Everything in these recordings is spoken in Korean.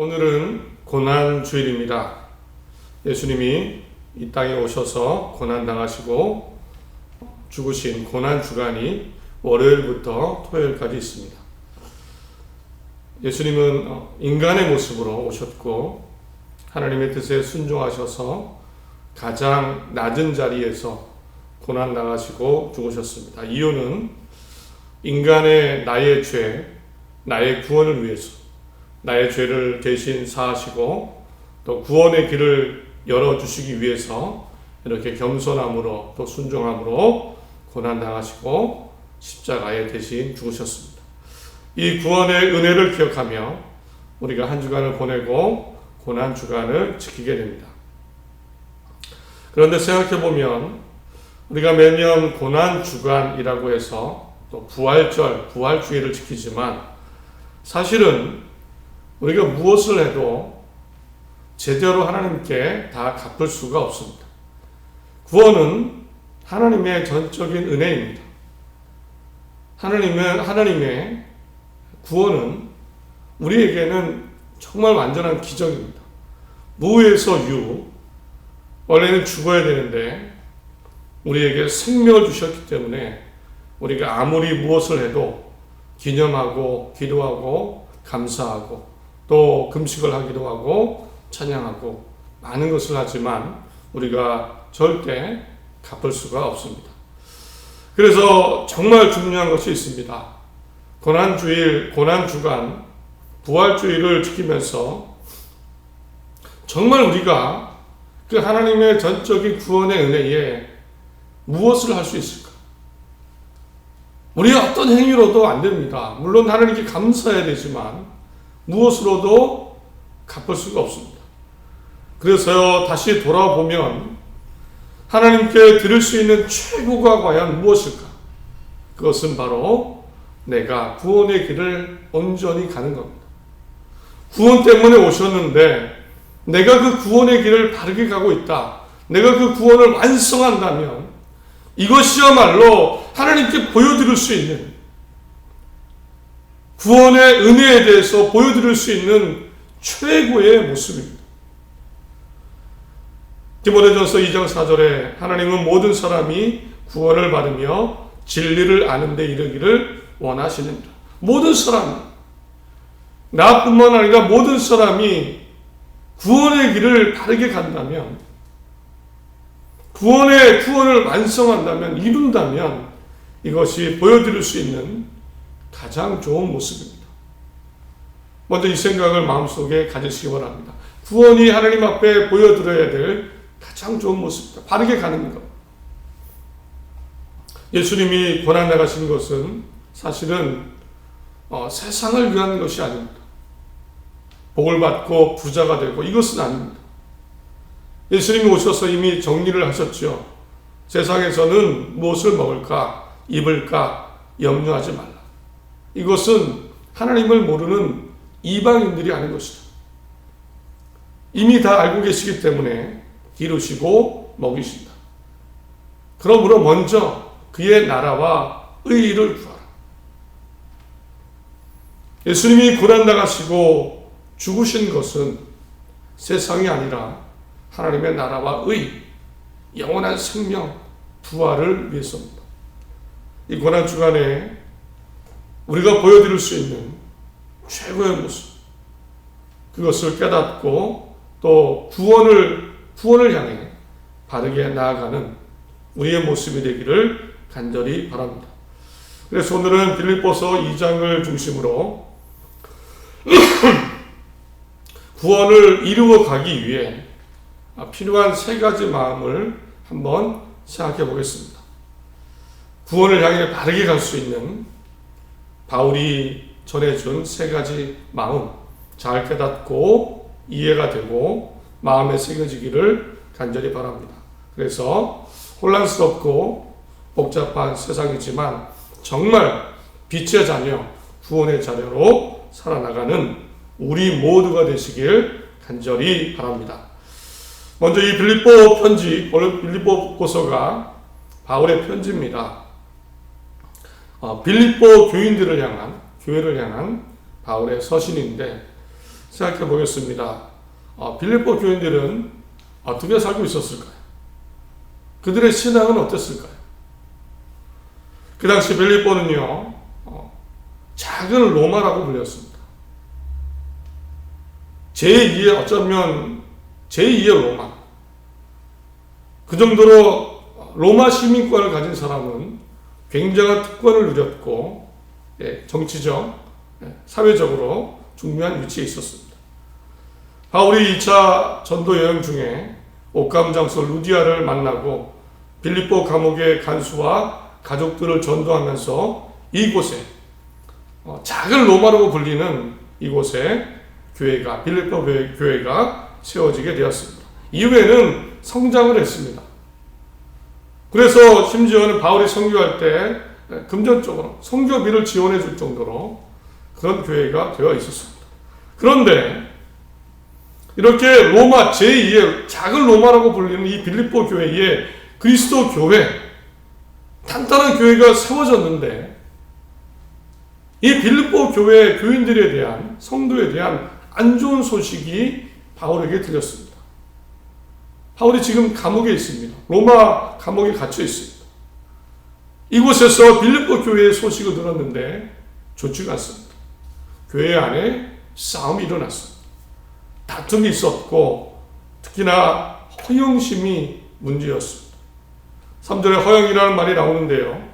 오늘은 고난주일입니다. 예수님이 이 땅에 오셔서 고난당하시고 죽으신 고난주간이 월요일부터 토요일까지 있습니다. 예수님은 인간의 모습으로 오셨고 하나님의 뜻에 순종하셔서 가장 낮은 자리에서 고난당하시고 죽으셨습니다. 이유는 인간의 나의 죄, 나의 구원을 위해서 나의 죄를 대신 사하시고 또 구원의 길을 열어주시기 위해서 이렇게 겸손함으로 또 순종함으로 고난당하시고 십자가에 대신 죽으셨습니다. 이 구원의 은혜를 기억하며 우리가 한 주간을 보내고 고난주간을 지키게 됩니다. 그런데 생각해보면 우리가 매년 고난주간이라고 해서 또 부활절, 부활주일을 지키지만 사실은 우리가 무엇을 해도 제대로 하나님께 다 갚을 수가 없습니다. 구원은 하나님의 전적인 은혜입니다. 하나님의 구원은 우리에게는 정말 완전한 기적입니다. 무에서 유, 원래는 죽어야 되는데 우리에게 생명을 주셨기 때문에 우리가 아무리 무엇을 해도 기념하고 기도하고 감사하고 또 금식을 하기도 하고 찬양하고 많은 것을 하지만 우리가 절대 갚을 수가 없습니다. 그래서 정말 중요한 것이 있습니다. 고난주일, 고난주간, 부활주일을 지키면서 정말 우리가 그 하나님의 전적인 구원의 은혜에 무엇을 할 수 있을까? 우리의 어떤 행위로도 안 됩니다. 물론 하나님께 감사해야 되지만 무엇으로도 갚을 수가 없습니다. 그래서 다시 돌아보면 하나님께 드릴 수 있는 최고가 과연 무엇일까? 그것은 바로 내가 구원의 길을 온전히 가는 겁니다. 구원 때문에 오셨는데 내가 그 구원의 길을 바르게 가고 있다. 내가 그 구원을 완성한다면 이것이야말로 하나님께 보여드릴 수 있는 구원의 은혜에 대해서 보여드릴 수 있는 최고의 모습입니다. 디모데전서 2장 4절에 하나님은 모든 사람이 구원을 받으며 진리를 아는 데 이르기를 원하시느니라. 모든 사람이, 나뿐만 아니라 모든 사람이 구원의 길을 바르게 간다면, 구원을 완성한다면, 이룬다면 이것이 보여드릴 수 있는 가장 좋은 모습입니다. 먼저 이 생각을 마음속에 가지시기 바랍니다. 구원이 하나님 앞에 보여드려야 될 가장 좋은 모습입니다. 바르게 가는 것. 예수님이 고난당하신 것은 사실은 세상을 위한 것이 아닙니다. 복을 받고 부자가 되고 이것은 아닙니다. 예수님이 오셔서 이미 정리를 하셨죠. 세상에서는 무엇을 먹을까, 입을까 염려하지 말라. 이것은 하나님을 모르는 이방인들이 하는 것이다. 이미 다 알고 계시기 때문에 기르시고 먹이신다. 그러므로 먼저 그의 나라와 의의를 구하라. 예수님이 고난당하시고 죽으신 것은 세상이 아니라 하나님의 나라와 의, 영원한 생명, 부활을 위해서입니다. 이 고난주간에 우리가 보여드릴 수 있는 최고의 모습, 그것을 깨닫고 또 구원을 향해 바르게 나아가는 우리의 모습이 되기를 간절히 바랍니다. 그래서 오늘은 빌립보서 2장을 중심으로 구원을 이루어 가기 위해 필요한 세 가지 마음을 한번 생각해 보겠습니다. 구원을 향해 바르게 갈 수 있는 바울이 전해준 세 가지 마음, 잘 깨닫고 이해가 되고 마음에 새겨지기를 간절히 바랍니다. 그래서 혼란스럽고 복잡한 세상이지만 정말 빛의 자녀, 구원의 자녀로 살아나가는 우리 모두가 되시길 간절히 바랍니다. 먼저 이 빌립보서가 바울의 편지입니다. 빌립보 교회를 향한 바울의 서신인데 생각해 보겠습니다. 빌립보 교인들은 어떻게 살고 있었을까요? 그들의 신앙은 어땠을까요? 그 당시 빌립보는요, 작은 로마라고 불렸습니다. 어쩌면 제2의 로마. 그 정도로 로마 시민권을 가진 사람은 굉장한 특권을 누렸고, 정치적, 사회적으로 중요한 위치에 있었습니다. 바울이 2차 전도 여행 중에 옥감 장소 루디아를 만나고 빌립보 감옥의 간수와 가족들을 전도하면서 이곳에 작은 로마라고 불리는 이곳에 빌립보 교회가 세워지게 되었습니다. 이후에는 성장을 했습니다. 그래서 심지어는 바울이 선교할 때 금전적으로 선교비를 지원해 줄 정도로 그런 교회가 되어 있었습니다. 그런데 이렇게 로마 제2의 작은 로마라고 불리는 이 빌립보 교회에 그리스도 교회, 탄탄한 교회가 세워졌는데 이 빌립보 교회 교인들에 대한, 성도에 대한 안 좋은 소식이 바울에게 들렸습니다. 바울이 지금 감옥에 있습니다. 로마 감옥에 갇혀 있습니다. 이곳에서 빌립보 교회의 소식을 들었는데 좋지가 않습니다. 교회 안에 싸움이 일어났습니다. 다툼이 있었고 특히나 허영심이 문제였습니다. 3절에 허영이라는 말이 나오는데요.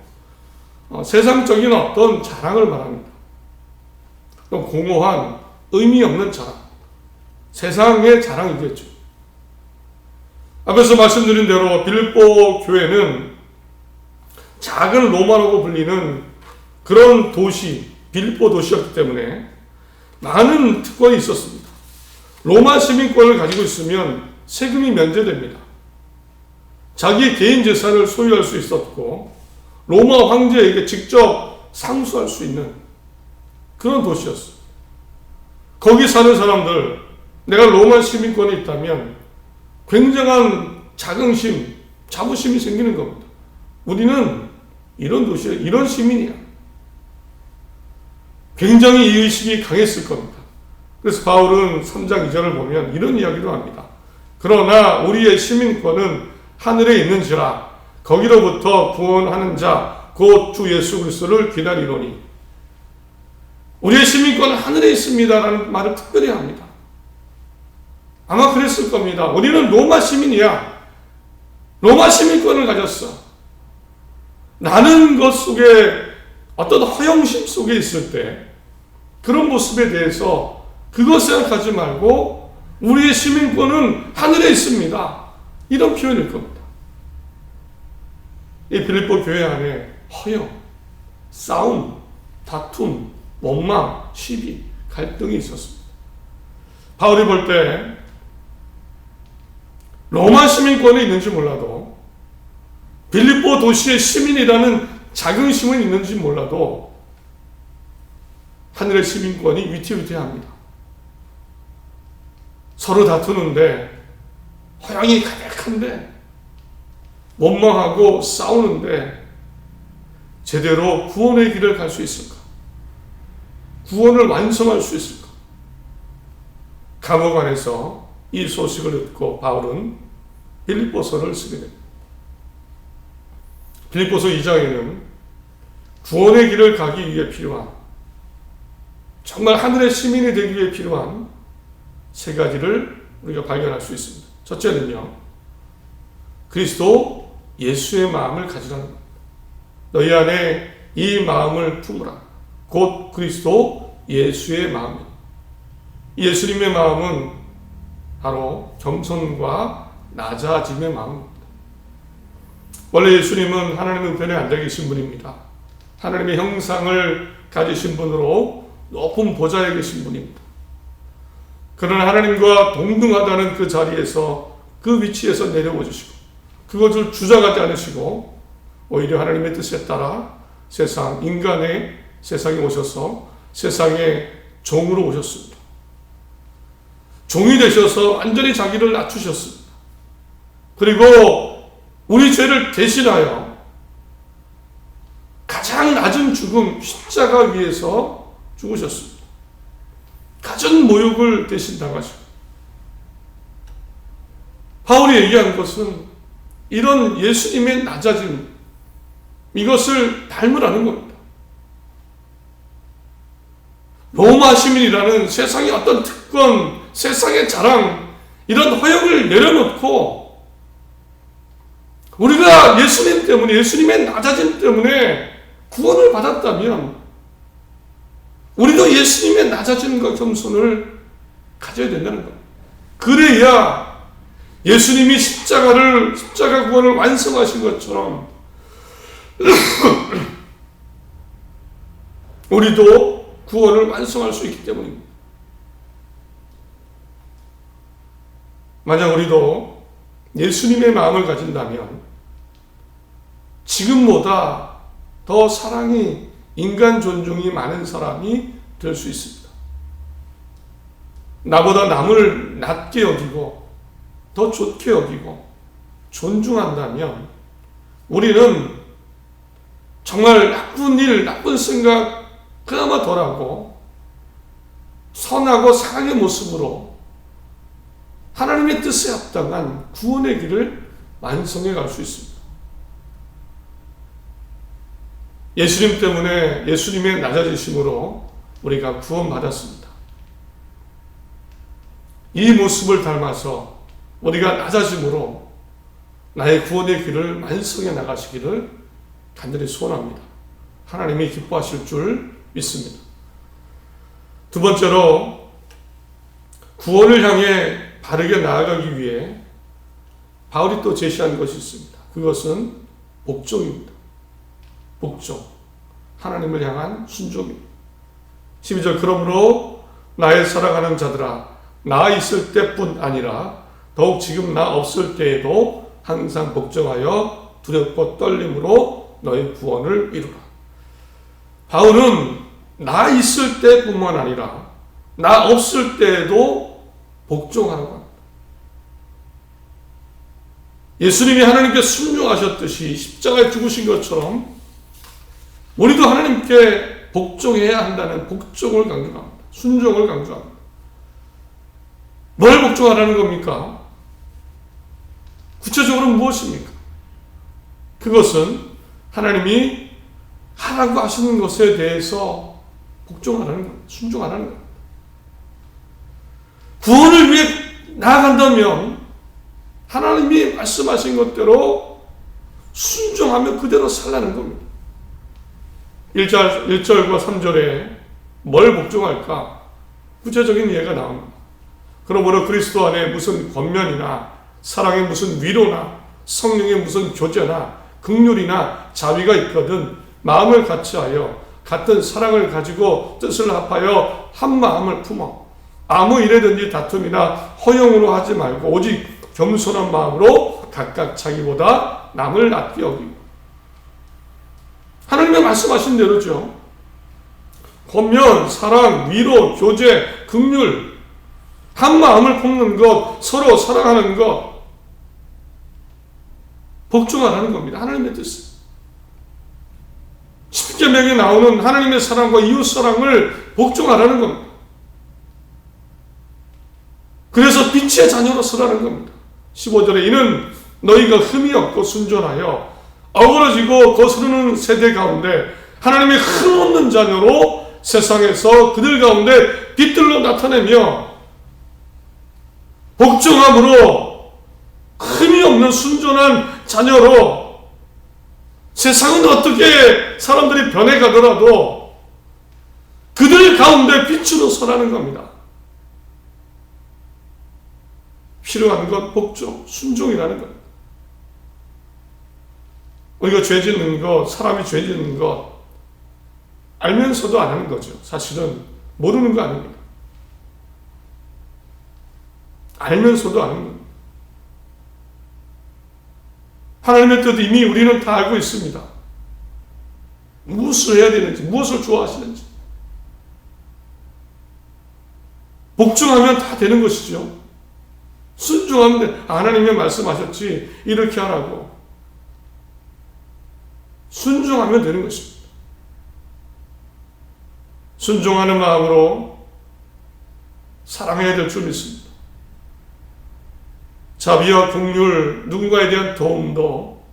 세상적인 어떤 자랑을 말합니다. 공허한 의미 없는 자랑. 세상의 자랑이겠죠. 앞에서 말씀드린 대로 빌립보 교회는 작은 로마라고 불리는 그런 도시, 빌립보 도시였기 때문에 많은 특권이 있었습니다. 로마 시민권을 가지고 있으면 세금이 면제됩니다. 자기 개인 재산을 소유할 수 있었고 로마 황제에게 직접 상수할 수 있는 그런 도시였어요. 거기 사는 사람들, 내가 로마 시민권이 있다면 굉장한 자긍심, 자부심이 생기는 겁니다. 우리는 이런 도시에 이런 시민이야. 굉장히 이 의식이 강했을 겁니다. 그래서 바울은 3장 2절을 보면 이런 이야기도 합니다. 그러나 우리의 시민권은 하늘에 있는지라 거기로부터 구원하는 자 곧 주 예수 그리스도를 기다리노니. 우리의 시민권은 하늘에 있습니다라는 말을 특별히 합니다. 아마 그랬을 겁니다. 우리는 로마 시민이야. 로마 시민권을 가졌어. 나는 것 속에 어떤 허영심 속에 있을 때 그런 모습에 대해서 그것 생각하지 말고 우리의 시민권은 하늘에 있습니다. 이런 표현일 겁니다. 이 빌립보 교회 안에 허영, 싸움, 다툼, 원망, 시비, 갈등이 있었습니다. 바울이 볼 때 로마 시민권이 있는지 몰라도 빌립보 도시의 시민이라는 자긍심은 있는지 몰라도 하늘의 시민권이 위태위태합니다. 서로 다투는데 허영이 가득한데 원망하고 싸우는데 제대로 구원의 길을 갈 수 있을까? 구원을 완성할 수 있을까? 감옥 안에서 이 소식을 듣고 바울은 빌립보서를 쓰게 됩니다. 빌립보서 2장에는 구원의 길을 가기 위해 필요한, 정말 하늘의 시민이 되기 위해 필요한 세 가지를 우리가 발견할 수 있습니다. 첫째는요, 그리스도 예수의 마음을 가지라는 겁니다. 너희 안에 이 마음을 품으라. 곧 그리스도 예수의 마음입니다. 예수님의 마음은 바로 겸손과 낮아짐의 마음입니다. 원래 예수님은 하나님의 우편에 앉아 계신 분입니다. 하나님의 형상을 가지신 분으로 높은 보좌에 계신 분입니다. 그러나 하나님과 동등하다는 그 자리에서, 그 위치에서 내려오시고 그것을 주장하지 않으시고 오히려 하나님의 뜻에 따라 인간의 세상에 오셔서 세상의 종으로 오셨습니다. 종이 되셔서 완전히 자기를 낮추셨습니다. 그리고 우리 죄를 대신하여 가장 낮은 죽음, 십자가 위에서 죽으셨습니다. 가장 모든 모욕을 대신 당하시고, 바울이 얘기한 것은 이런 예수님의 낮아짐, 이것을 닮으라는 겁니다. 로마 시민이라는 세상의 어떤 특권, 세상의 자랑, 이런 허영을 내려놓고 우리가 예수님 때문에, 예수님의 낮아짐 때문에 구원을 받았다면 우리도 예수님의 낮아짐과 겸손을 가져야 된다는 겁니다. 그래야 예수님이 십자가 구원을 완성하신 것처럼 우리도 구원을 완성할 수 있기 때문입니다. 만약 우리도 예수님의 마음을 가진다면 지금보다 더 사랑이, 인간 존중이 많은 사람이 될 수 있습니다. 나보다 남을 낮게 여기고 더 좋게 여기고 존중한다면 우리는 정말 나쁜 일, 나쁜 생각 그나마 덜하고 선하고 사랑의 모습으로 하나님의 뜻에 합당한 구원의 길을 완성해 갈 수 있습니다. 예수님 때문에, 예수님의 낮아지심으로 우리가 구원받았습니다. 이 모습을 닮아서 우리가 낮아짐으로 나의 구원의 길을 완성해 나가시기를 간절히 소원합니다. 하나님이 기뻐하실 줄 믿습니다. 두 번째로, 구원을 향해 바르게 나아가기 위해 바울이 또 제시한 것이 있습니다. 그것은 복종입니다. 복종. 하나님을 향한 순종입니다. 12절, 그러므로 나의 사랑하는 자들아, 나 있을 때뿐 아니라 더욱 지금 나 없을 때에도 항상 복종하여 두렵고 떨림으로 너의 구원을 이루라. 바울은 나 있을 때뿐만 아니라 나 없을 때에도 복종하라고 합니다. 예수님이 하나님께 순종하셨듯이 십자가에 죽으신 것처럼 우리도 하나님께 복종해야 한다는 복종을 강조합니다. 순종을 강조합니다. 뭘 복종하라는 겁니까? 구체적으로 무엇입니까? 그것은 하나님이 하라고 하시는 것에 대해서 복종하라는 겁니다. 순종하라는 겁니다. 구원을 위해 나아간다면 하나님이 말씀하신 것대로 순종하며 그대로 살라는 겁니다. 1절과 3절에 뭘 복종할까? 구체적인 예가 나옵니다. 그러므로 그리스도 안에 무슨 권면이나 사랑의 무슨 위로나 성령의 무슨 교제나 긍휼이나 자비가 있거든 마음을 같이하여 같은 사랑을 가지고 뜻을 합하여 한 마음을 품어 아무 일에든지 다툼이나 허영으로 하지 말고 오직 겸손한 마음으로 각각 자기보다 남을 낮게 여기고. 하나님의 말씀하신 대로죠. 권면, 사랑, 위로, 교제, 긍휼, 한 마음을 품는 것, 서로 사랑하는 것, 복종하라는 겁니다. 하나님의 뜻은. 십계명에 나오는 하나님의 사랑과 이웃 사랑을 복종하라는 겁니다. 그래서 빛의 자녀로 서라는 겁니다. 15절에 이는 너희가 흠이 없고 순전하여 어그러지고 거스르는 세대 가운데 하나님의 흠없는 자녀로 세상에서 그들 가운데 빛들로 나타내며 복종함으로 흠이 없는 순전한 자녀로 세상은 어떻게 사람들이 변해가더라도 그들 가운데 빛으로 서라는 겁니다. 필요한 것 복종, 순종이라는 겁니다. 우리가 죄 짓는 것, 사람이 죄 짓는 것 알면서도 안 하는 거죠. 사실은 모르는 거 아닙니다. 알면서도 안 하는 겁니다. 하나님의 뜻 이미 우리는 다 알고 있습니다. 무엇을 해야 되는지, 무엇을 좋아하시는지. 복종하면 다 되는 것이죠. 순종하면 하나님이 말씀하셨지 이렇게 하라고. 순종하면 되는 것입니다. 순종하는 마음으로 사랑해야 될 줄 믿습니다. 자비와 긍휼, 누군가에 대한 도움도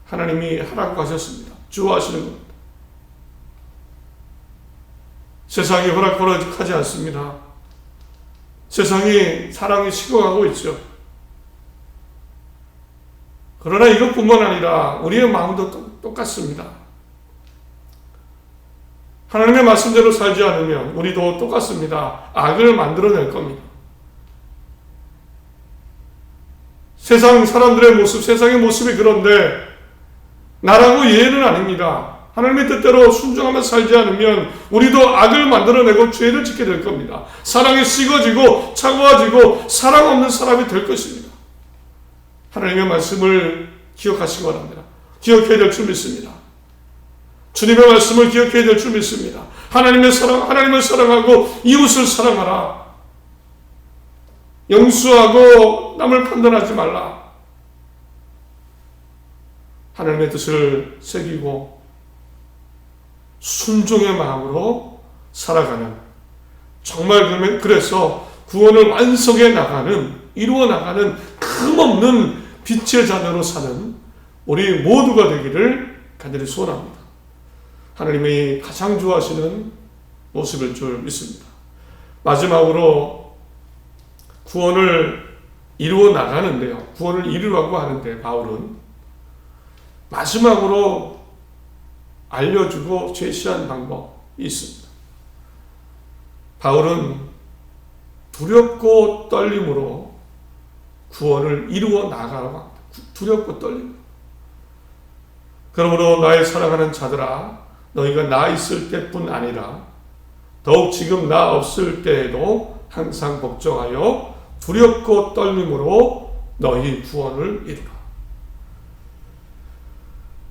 하나님이 하라고 하셨습니다. 주어하시는 겁니다. 세상이 허락하지 않습니다. 세상이 사랑이 식어가고 있죠. 그러나 이것뿐만 아니라 우리의 마음도 똑같습니다. 하나님의 말씀대로 살지 않으면 우리도 똑같습니다. 악을 만들어낼 겁니다. 세상 사람들의 모습, 세상의 모습이 그런데 나라고 예는 아닙니다. 하나님의 뜻대로 순종하며 살지 않으면 우리도 악을 만들어내고 죄를 짓게 될 겁니다. 사랑이 식어지고 차가워지고 사랑 없는 사람이 될 것입니다. 하나님의 말씀을 기억하시기 바랍니다. 기억해야 될 줄 믿습니다. 주님의 말씀을 기억해야 될 줄 믿습니다. 하나님을 사랑하고 이웃을 사랑하라. 영수하고 남을 판단하지 말라. 하나님의 뜻을 새기고 순종의 마음으로 살아가는, 정말 그래서 구원을 완성해 나가는, 이루어 나가는 흠없는 빛의 자녀로 사는 우리 모두가 되기를 간절히 소원합니다. 하나님이 가장 좋아하시는 모습일 줄 믿습니다. 마지막으로 구원을 이루어 나가는데요. 구원을 이루라고 하는데 바울은 마지막으로 알려주고 제시한 방법이 있습니다. 바울은 두렵고 떨림으로 구원을 이루어 나가라고 합니다. 두렵고 떨림. 그러므로 나의 사랑하는 자들아, 너희가 나 있을 때뿐 아니라 더욱 지금 나 없을 때에도 항상 걱정하여 두렵고 떨림으로 너희 구원을 이루라.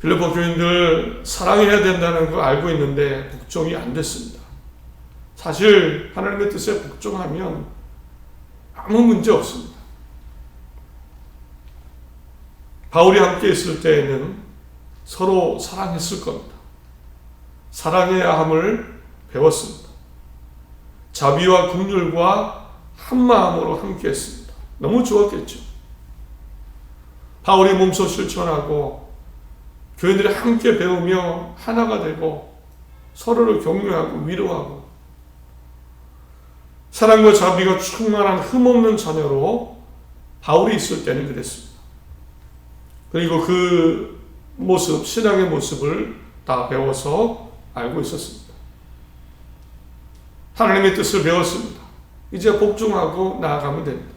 빌립보 교인들 사랑해야 된다는 걸 알고 있는데 복종이 안 됐습니다. 사실 하나님의 뜻에 복종하면 아무 문제 없습니다. 바울이 함께 있을 때에는 서로 사랑했을 겁니다. 사랑해야 함을 배웠습니다. 자비와 긍휼과 한 마음으로 함께 했습니다. 너무 좋았겠죠. 바울이 몸소 실천하고 교인들이 함께 배우며 하나가 되고 서로를 격려하고 위로하고 사랑과 자비가 충만한 흠없는 자녀로 바울이 있을 때는 그랬습니다. 그리고 그 모습, 신앙의 모습을 다 배워서 알고 있었습니다. 하나님의 뜻을 배웠습니다. 이제 복종하고 나아가면 됩니다.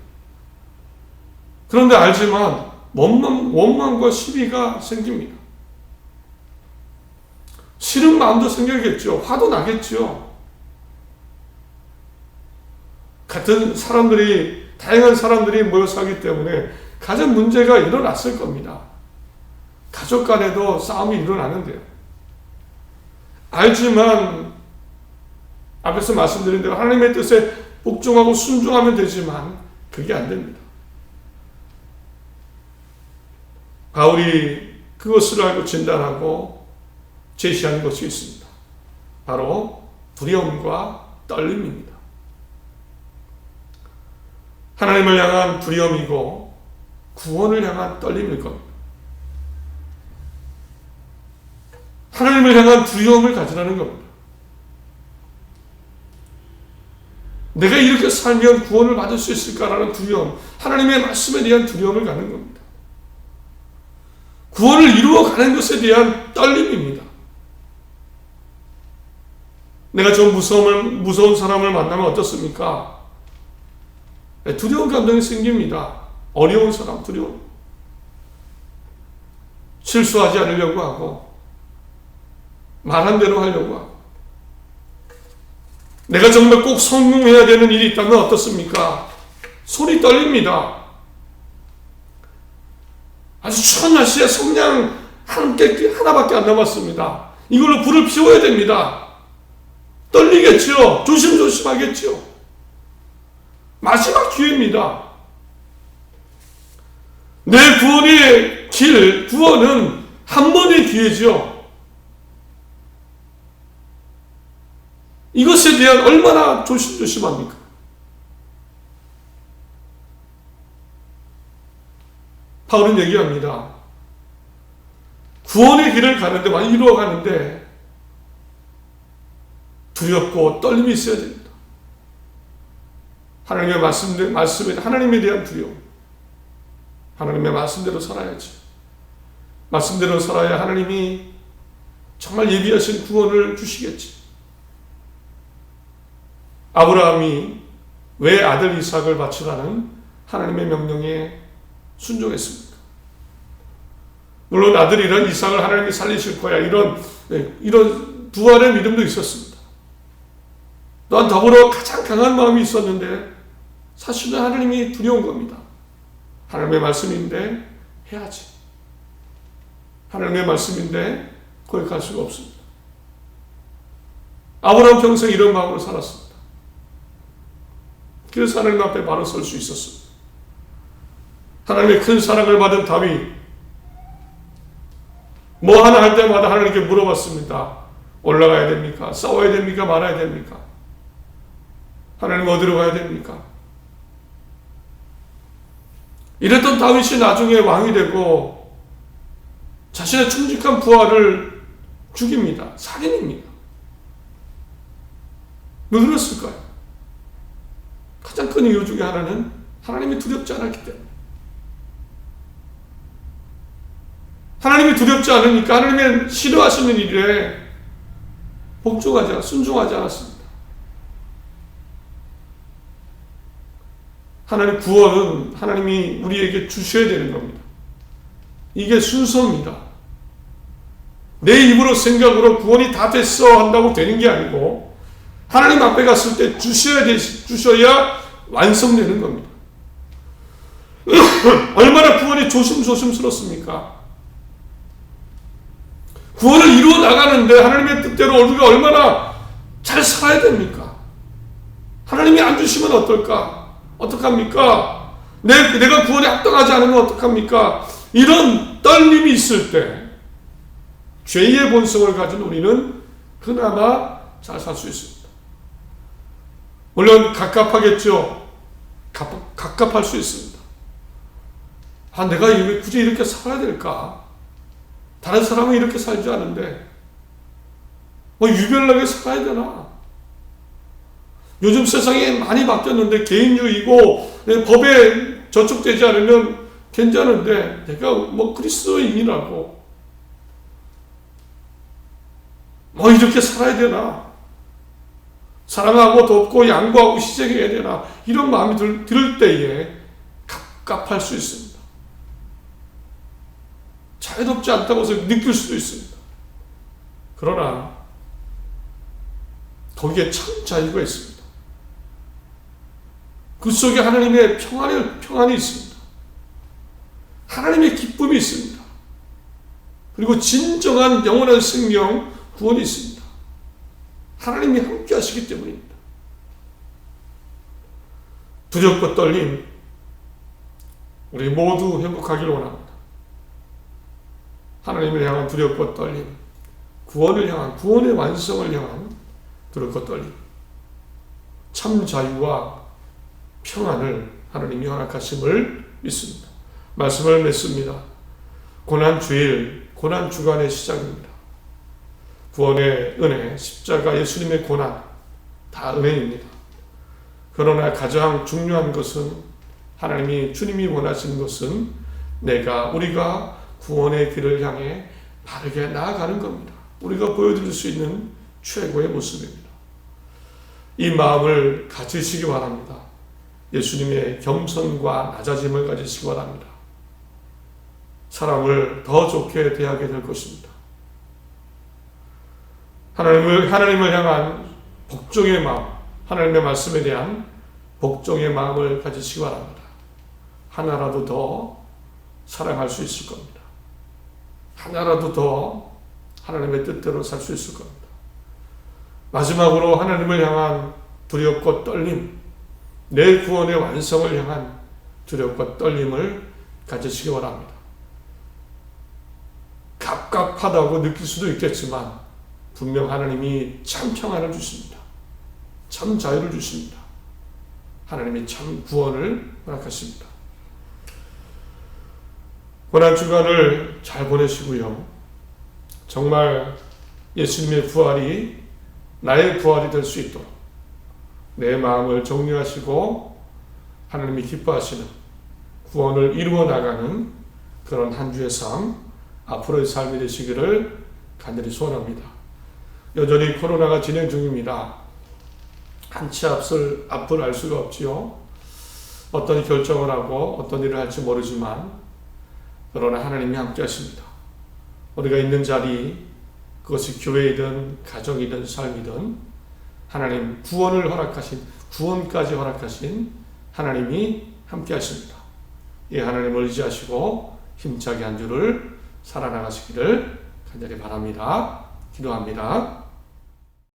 그런데 알지만 원망과 시비가 생깁니다. 싫은 마음도 생기겠죠. 화도 나겠죠. 같은 사람들이, 다양한 사람들이 모여서 하기 때문에 가정 문제가 일어났을 겁니다. 가족 간에도 싸움이 일어나는데요. 알지만 앞에서 말씀드린 대로 하나님의 뜻에 복종하고 순종하면 되지만 그게 안 됩니다. 바울이 그것을 알고 진단하고 제시한 것이 있습니다. 바로 두려움과 떨림입니다. 하나님을 향한 두려움이고 구원을 향한 떨림일 겁니다. 하나님을 향한 두려움을 가지라는 겁니다. 내가 이렇게 살면 구원을 받을 수 있을까라는 두려움, 하나님의 말씀에 대한 두려움을 갖는 겁니다. 구원을 이루어가는 것에 대한 떨림입니다. 내가 좀 무서운 사람을 만나면 어떻습니까? 두려운 감정이 생깁니다. 어려운 사람, 두려움. 실수하지 않으려고 하고 말한 대로 하려고 하고 내가 정말 꼭 성공해야 되는 일이 있다면 어떻습니까? 손이 떨립니다. 아주 추운 날씨에 성냥 하나밖에 안 남았습니다. 이걸로 불을 피워야 됩니다. 떨리겠죠. 조심조심하겠죠. 마지막 기회입니다. 내 구원의 길, 구원은 한 번의 기회죠. 이것에 대한 얼마나 조심조심합니까? 바울은 얘기합니다. 구원의 길을 가는데, 많이 이루어가는데 두렵고 떨림이 있어야 됩니다. 하나님의 말씀에 하나님에 대한 두려움. 하나님의 말씀대로 살아야지. 말씀대로 살아야 하나님이 정말 예비하신 구원을 주시겠지. 아브라함이 왜 아들 이삭을 바치라는 하나님의 명령에 순종했습니까? 물론 아들이란 이삭을 하나님이 살리실 거야, 이런 부활의 믿음도 있었습니다. 또한 더불어 가장 강한 마음이 있었는데 사실은 하나님이 두려운 겁니다. 하나님의 말씀인데 해야지. 하나님의 말씀인데 거기 갈 수가 없습니다. 아브라함 평생 이런 마음으로 살았습니다. 그래서 하나님 앞에 바로 설 수 있었습니다. 하나님의 큰 사랑을 받은 다윗, 뭐 하나 할 때마다 하나님께 물어봤습니다. 올라가야 됩니까? 싸워야 됩니까? 말아야 됩니까? 하나님 어디로 가야 됩니까? 이랬던 다윗이 나중에 왕이 되고 자신의 충직한 부하를 죽입니다. 살인입니다. 왜 그랬을까요? 가장 큰 이유 중에 하나는 하나님이 두렵지 않았기 때문에. 하나님이 두렵지 않으니까 하나님의 싫어하시는 일에 순종하지 않았습니다. 하나님 구원은 하나님이 우리에게 주셔야 되는 겁니다. 이게 순서입니다. 내 입으로 생각으로 구원이 다 됐어 한다고 되는 게 아니고 하나님 앞에 갔을 때 주셔야 완성되는 겁니다. 얼마나 구원이 조심스럽습니까? 구원을 이루어 나가는데 하나님의 뜻대로 우리가 얼마나 잘 살아야 됩니까? 하나님이 안 주시면 어떡합니까? 내가 구원에 합당하지 않으면 어떡합니까? 이런 떨림이 있을 때 죄의 본성을 가진 우리는 그나마 잘 살 수 있습니다. 물론 갑갑하겠죠. 갑갑할 수 있습니다. 내가 왜 굳이 이렇게 살아야 될까? 다른 사람은 이렇게 살지 않은데 유별나게 살아야 되나? 요즘 세상이 많이 바뀌었는데 개인주의고 법에 저촉되지 않으면 괜찮은데 내가 그리스도인이라고 이렇게 살아야 되나? 사랑하고 돕고 양보하고 희생해야 되나? 이런 마음이 들 때에 갑갑할 수 있습니다. 자유롭지 않다고 해서 느낄 수도 있습니다. 그러나 거기에 참 자유가 있습니다. 그 속에 하나님의 평안이 있습니다. 하나님의 기쁨이 있습니다. 그리고 진정한 영원한 생명, 구원이 있습니다. 하나님이 함께 하시기 때문입니다. 두렵고 떨림, 우리 모두 회복하기를 원합니다. 하나님을 향한 두렵고 떨림, 구원의 완성을 향한 두렵고 떨림, 참 자유와 평안을 하나님이 허락하심을 믿습니다. 말씀을 맺습니다. 고난주일, 고난주간의 시작입니다. 구원의 은혜, 십자가 예수님의 고난, 다 은혜입니다. 그러나 가장 중요한 것은 주님이 원하시는 것은 우리가 구원의 길을 향해 바르게 나아가는 겁니다. 우리가 보여드릴 수 있는 최고의 모습입니다. 이 마음을 가지시기 바랍니다. 예수님의 겸손과 낮아짐을 가지시기 바랍니다. 사람을 더 좋게 대하게 될 것입니다. 하나님을 향한 복종의 마음, 하나님의 말씀에 대한 복종의 마음을 가지시기 바랍니다. 하나라도 더 사랑할 수 있을 겁니다. 하나라도 더 하나님의 뜻대로 살 수 있을 겁니다. 마지막으로 하나님을 향한 두렵고 떨림, 내 구원의 완성을 향한 두렵고 떨림을 가지시기 바랍니다. 갑갑하다고 느낄 수도 있겠지만 분명 하나님이 참 평안을 주십니다. 참 자유를 주십니다. 하나님이 참 구원을 허락하십니다. 고난 주간을 잘 보내시고요. 정말 예수님의 부활이 나의 부활이 될 수 있도록 내 마음을 정리하시고 하나님이 기뻐하시는 구원을 이루어 나가는 그런 한 주의 삶, 앞으로의 삶이 되시기를 간절히 소원합니다. 여전히 코로나가 진행 중입니다. 한치 앞을 알 수가 없지요. 어떤 결정을 하고 어떤 일을 할지 모르지만 그러나 하나님이 함께 하십니다. 우리가 있는 자리, 그것이 교회이든 가정이든 삶이든 하나님 구원을 허락하신, 구원까지 허락하신 하나님이 함께 하십니다. 이 하나님을 의지하시고 힘차게 한 주를 살아나가시기를 간절히 바랍니다. 기도합니다.